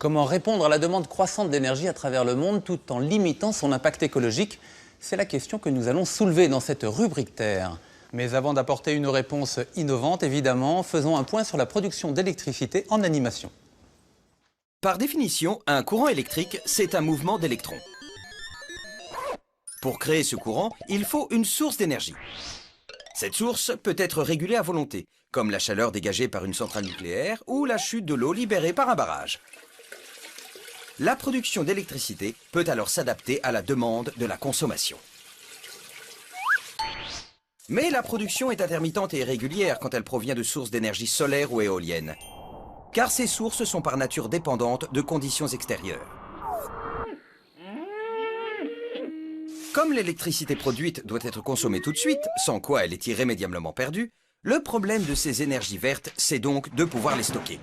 Comment répondre à la demande croissante d'énergie à travers le monde tout en limitant son impact écologique? C'est la question que nous allons soulever dans cette rubrique Terre. Mais avant d'apporter une réponse innovante, évidemment, faisons un point sur la production d'électricité en animation. Par définition, un courant électrique, c'est un mouvement d'électrons. Pour créer ce courant, il faut une source d'énergie. Cette source peut être régulée à volonté, comme la chaleur dégagée par une centrale nucléaire ou la chute de l'eau libérée par un barrage. La production d'électricité peut alors s'adapter à la demande de la consommation. Mais la production est intermittente et irrégulière quand elle provient de sources d'énergie solaire ou éolienne, car ces sources sont par nature dépendantes de conditions extérieures. Comme l'électricité produite doit être consommée tout de suite, sans quoi elle est irrémédiablement perdue, le problème de ces énergies vertes, c'est donc de pouvoir les stocker.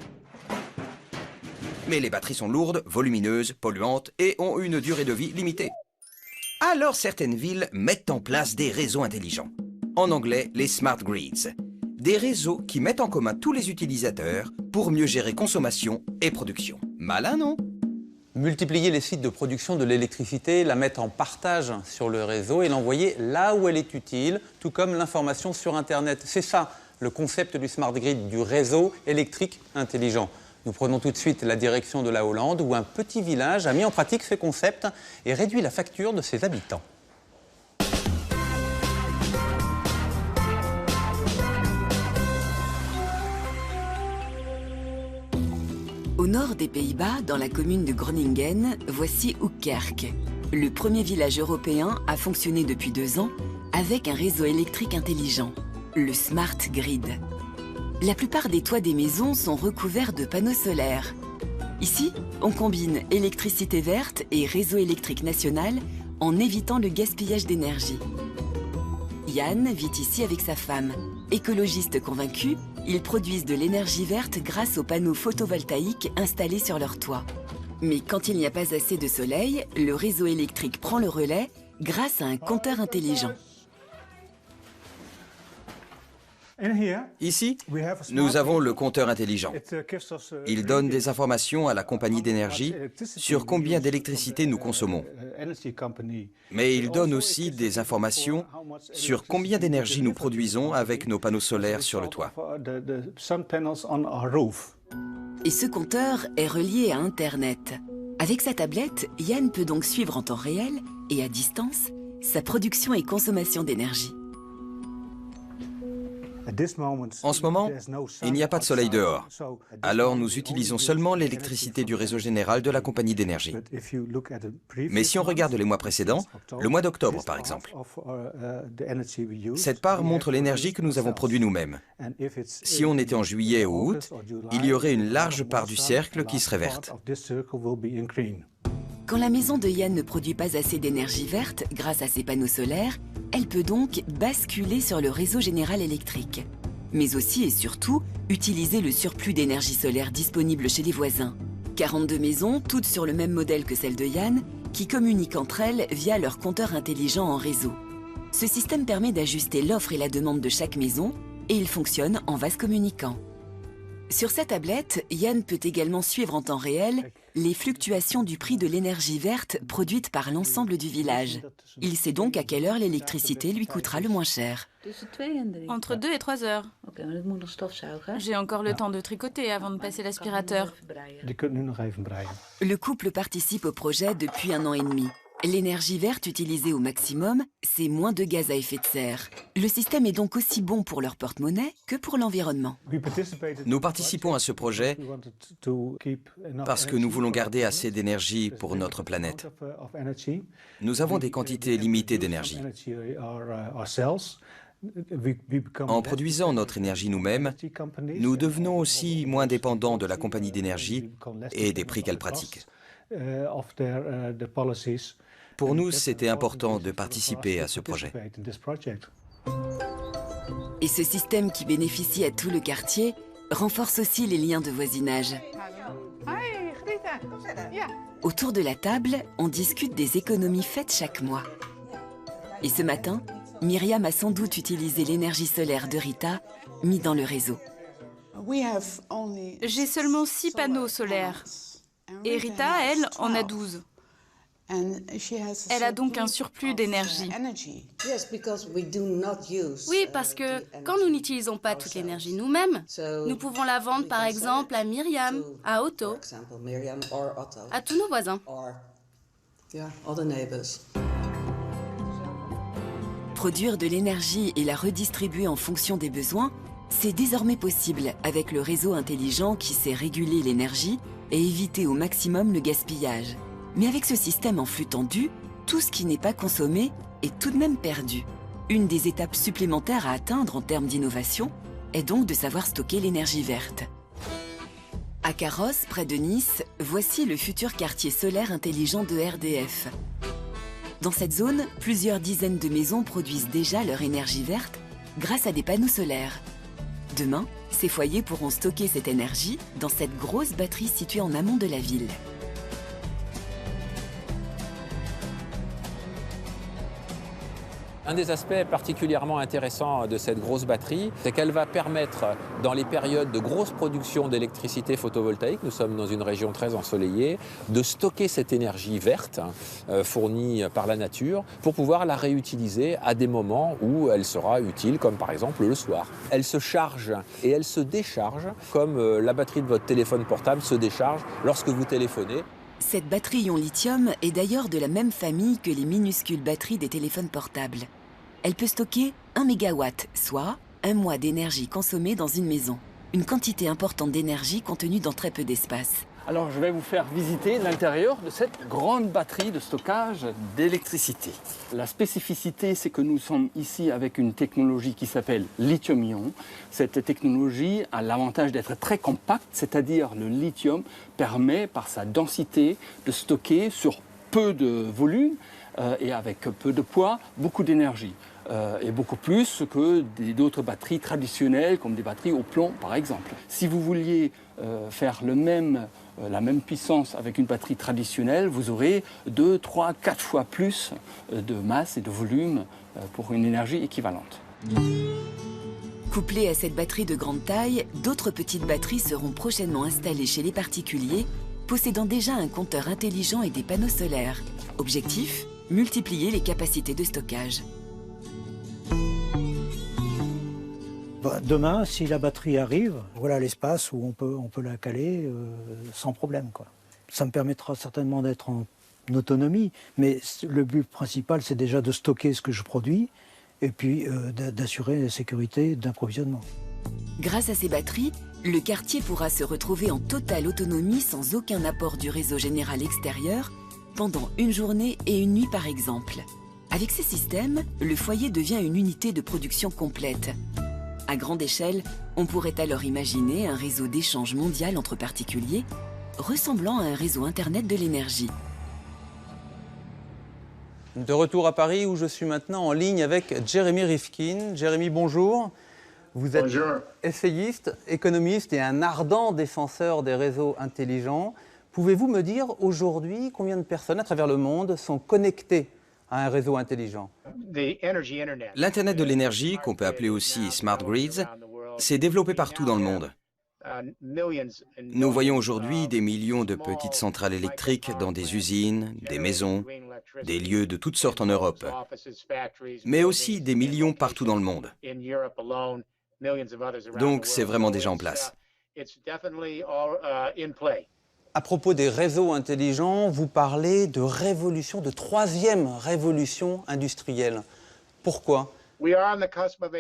Mais les batteries sont lourdes, volumineuses, polluantes et ont une durée de vie limitée. Alors certaines villes mettent en place des réseaux intelligents. En anglais, les smart grids. Des réseaux qui mettent en commun tous les utilisateurs pour mieux gérer consommation et production. Malin, non ? Multiplier les sites de production de l'électricité, la mettre en partage sur le réseau et l'envoyer là où elle est utile, tout comme l'information sur Internet. C'est ça, le concept du smart grid, du réseau électrique intelligent. Nous prenons tout de suite la direction de la Hollande, où un petit village a mis en pratique ce concept et réduit la facture de ses habitants. Au nord des Pays-Bas, dans la commune de Groningen, voici Hoekkerk, le premier village européen à fonctionner depuis 2 ans avec un réseau électrique intelligent, le Smart Grid. La plupart des toits des maisons sont recouverts de panneaux solaires. Ici, on combine électricité verte et réseau électrique national en évitant le gaspillage d'énergie. Yann vit ici avec sa femme. Écologistes convaincus, ils produisent de l'énergie verte grâce aux panneaux photovoltaïques installés sur leur toit. Mais quand il n'y a pas assez de soleil, le réseau électrique prend le relais grâce à un compteur intelligent. Ici, nous avons le compteur intelligent. Il donne des informations à la compagnie d'énergie sur combien d'électricité nous consommons. Mais il donne aussi des informations sur combien d'énergie nous produisons avec nos panneaux solaires sur le toit. Et ce compteur est relié à Internet. Avec sa tablette, Yann peut donc suivre en temps réel et à distance sa production et consommation d'énergie. En ce moment, il n'y a pas de soleil dehors. Alors nous utilisons seulement l'électricité du réseau général de la compagnie d'énergie. Mais si on regarde les mois précédents, le mois d'octobre par exemple, cette part montre l'énergie que nous avons produite nous-mêmes. Si on était en juillet ou août, il y aurait une large part du cercle qui serait verte. Quand la maison de Yann ne produit pas assez d'énergie verte grâce à ses panneaux solaires, elle peut donc basculer sur le réseau général électrique. Mais aussi et surtout, utiliser le surplus d'énergie solaire disponible chez les voisins. 42 maisons, toutes sur le même modèle que celle de Yann, qui communiquent entre elles via leur compteur intelligent en réseau. Ce système permet d'ajuster l'offre et la demande de chaque maison et il fonctionne en vase communicant. Sur sa tablette, Yann peut également suivre en temps réel les fluctuations du prix de l'énergie verte produite par l'ensemble du village. Il sait donc à quelle heure l'électricité lui coûtera le moins cher. Entre 2 et 3 heures. J'ai encore le temps de tricoter avant de passer l'aspirateur. Le couple participe au projet depuis 1 an et demi. L'énergie verte utilisée au maximum, c'est moins de gaz à effet de serre. Le système est donc aussi bon pour leur porte-monnaie que pour l'environnement. Nous participons à ce projet parce que nous voulons garder assez d'énergie pour notre planète. Nous avons des quantités limitées d'énergie. En produisant notre énergie nous-mêmes, nous devenons aussi moins dépendants de la compagnie d'énergie et des prix qu'elle pratique. Pour nous, c'était important de participer à ce projet. Et ce système qui bénéficie à tout le quartier renforce aussi les liens de voisinage. Autour de la table, on discute des économies faites chaque mois. Et ce matin, Myriam a sans doute utilisé l'énergie solaire de Rita, mise dans le réseau. J'ai seulement 6 panneaux solaires. Et Rita, elle, en a 12. Elle a donc un surplus d'énergie. Oui, parce que quand nous n'utilisons pas toute l'énergie nous-mêmes, nous pouvons la vendre par exemple à Myriam, à Otto, à tous nos voisins. Produire de l'énergie et la redistribuer en fonction des besoins, c'est désormais possible avec le réseau intelligent qui sait réguler l'énergie et éviter au maximum le gaspillage. Mais avec ce système en flux tendu, tout ce qui n'est pas consommé est tout de même perdu. Une des étapes supplémentaires à atteindre en termes d'innovation est donc de savoir stocker l'énergie verte. À Carros, près de Nice, voici le futur quartier solaire intelligent de RDF. Dans cette zone, plusieurs dizaines de maisons produisent déjà leur énergie verte grâce à des panneaux solaires. Demain, ces foyers pourront stocker cette énergie dans cette grosse batterie située en amont de la ville. Un des aspects particulièrement intéressants de cette grosse batterie, c'est qu'elle va permettre, dans les périodes de grosse production d'électricité photovoltaïque, nous sommes dans une région très ensoleillée, de stocker cette énergie verte fournie par la nature pour pouvoir la réutiliser à des moments où elle sera utile, comme par exemple le soir. Elle se charge et elle se décharge comme la batterie de votre téléphone portable se décharge lorsque vous téléphonez. Cette batterie ion lithium est d'ailleurs de la même famille que les minuscules batteries des téléphones portables. Elle peut stocker 1 MW, soit 1 mois d'énergie consommée dans une maison. Une quantité importante d'énergie contenue dans très peu d'espace. Alors je vais vous faire visiter l'intérieur de cette grande batterie de stockage d'électricité. La spécificité, c'est que nous sommes ici avec une technologie qui s'appelle lithium-ion. Cette technologie a l'avantage d'être très compacte, c'est-à-dire le lithium permet par sa densité de stocker sur peu de volume et avec peu de poids, beaucoup d'énergie. Et beaucoup plus que d'autres batteries traditionnelles, comme des batteries au plomb par exemple. Si vous vouliez faire la même puissance avec une batterie traditionnelle, vous aurez 2, 3, 4 fois plus de masse et de volume pour une énergie équivalente. Couplées à cette batterie de grande taille, d'autres petites batteries seront prochainement installées chez les particuliers, possédant déjà un compteur intelligent et des panneaux solaires. Objectif : multiplier les capacités de stockage. Demain, si la batterie arrive, voilà l'espace où on peut la caler sans problème, quoi. Ça me permettra certainement d'être en autonomie, mais le but principal, c'est déjà de stocker ce que je produis et puis d'assurer la sécurité d'approvisionnement. Grâce à ces batteries, le quartier pourra se retrouver en totale autonomie sans aucun apport du réseau général extérieur pendant une journée et une nuit par exemple. Avec ces systèmes, le foyer devient une unité de production complète. À grande échelle, on pourrait alors imaginer un réseau d'échange mondial entre particuliers, ressemblant à un réseau Internet de l'énergie. De retour à Paris où je suis maintenant en ligne avec Jérémy Rifkin. Jérémy, bonjour. Vous êtes essayiste, économiste et un ardent défenseur des réseaux intelligents. Pouvez-vous me dire aujourd'hui combien de personnes à travers le monde sont connectées à un réseau intelligent? L'Internet de l'énergie, qu'on peut appeler aussi Smart Grids, s'est développé partout dans le monde. Nous voyons aujourd'hui des millions de petites centrales électriques dans des usines, des maisons, des lieux de toutes sortes en Europe, mais aussi des millions partout dans le monde. Donc c'est vraiment déjà en place. À propos des réseaux intelligents, vous parlez de révolution, de troisième révolution industrielle. Pourquoi ?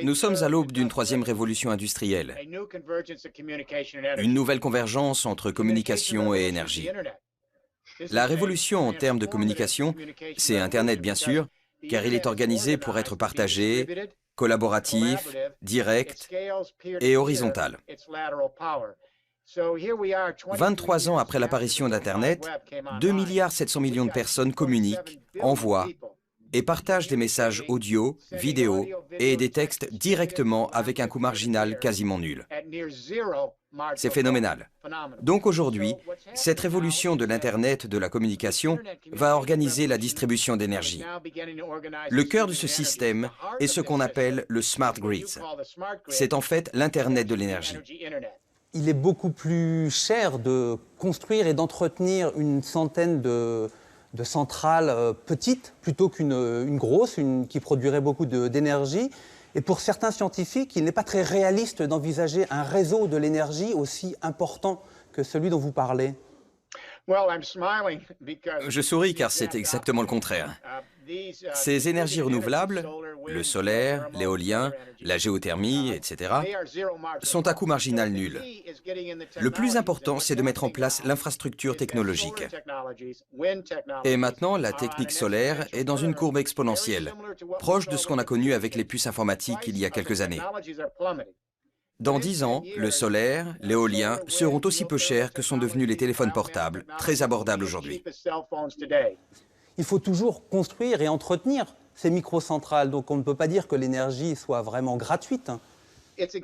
Nous sommes à l'aube d'une troisième révolution industrielle, une nouvelle convergence entre communication et énergie. La révolution en termes de communication, c'est Internet bien sûr, car il est organisé pour être partagé, collaboratif, direct et horizontal. 23 ans après l'apparition d'Internet, 2,7 milliards de personnes communiquent, envoient et partagent des messages audio, vidéo et des textes directement avec un coût marginal quasiment nul. C'est phénoménal. Donc aujourd'hui, cette révolution de l'Internet de la communication va organiser la distribution d'énergie. Le cœur de ce système est ce qu'on appelle le Smart Grids. C'est en fait l'Internet de l'énergie. Il est beaucoup plus cher de construire et d'entretenir une centaine de centrales petites plutôt qu'une grosse, qui produirait beaucoup d'énergie. Et pour certains scientifiques, il n'est pas très réaliste d'envisager un réseau de l'énergie aussi important que celui dont vous parlez. Je souris car c'est exactement le contraire. Ces énergies renouvelables, le solaire, l'éolien, la géothermie, etc., sont à coût marginal nul. Le plus important, c'est de mettre en place l'infrastructure technologique. Et maintenant, la technique solaire est dans une courbe exponentielle, proche de ce qu'on a connu avec les puces informatiques il y a quelques années. Dans 10 ans, le solaire, l'éolien seront aussi peu chers que sont devenus les téléphones portables, très abordables aujourd'hui. Il faut toujours construire et entretenir ces microcentrales, donc on ne peut pas dire que l'énergie soit vraiment gratuite.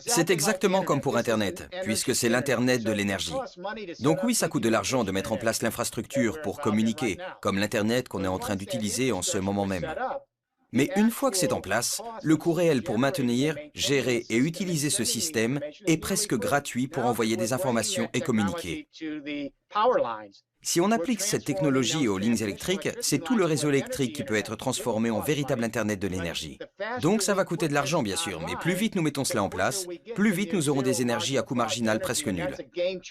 C'est exactement comme pour Internet, puisque c'est l'Internet de l'énergie. Donc oui, ça coûte de l'argent de mettre en place l'infrastructure pour communiquer, comme l'Internet qu'on est en train d'utiliser en ce moment même. Mais une fois que c'est en place, le coût réel pour maintenir, gérer et utiliser ce système est presque gratuit pour envoyer des informations et communiquer. Si on applique cette technologie aux lignes électriques, c'est tout le réseau électrique qui peut être transformé en véritable Internet de l'énergie. Donc ça va coûter de l'argent bien sûr, mais plus vite nous mettons cela en place, plus vite nous aurons des énergies à coût marginal presque nul.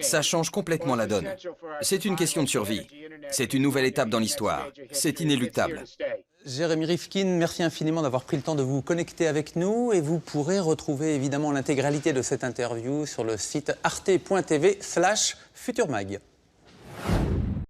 Ça change complètement la donne. C'est une question de survie. C'est une nouvelle étape dans l'histoire. C'est inéluctable. Jérémy Rifkin, merci infiniment d'avoir pris le temps de vous connecter avec nous et vous pourrez retrouver évidemment l'intégralité de cette interview sur le site arte.tv/futurmag.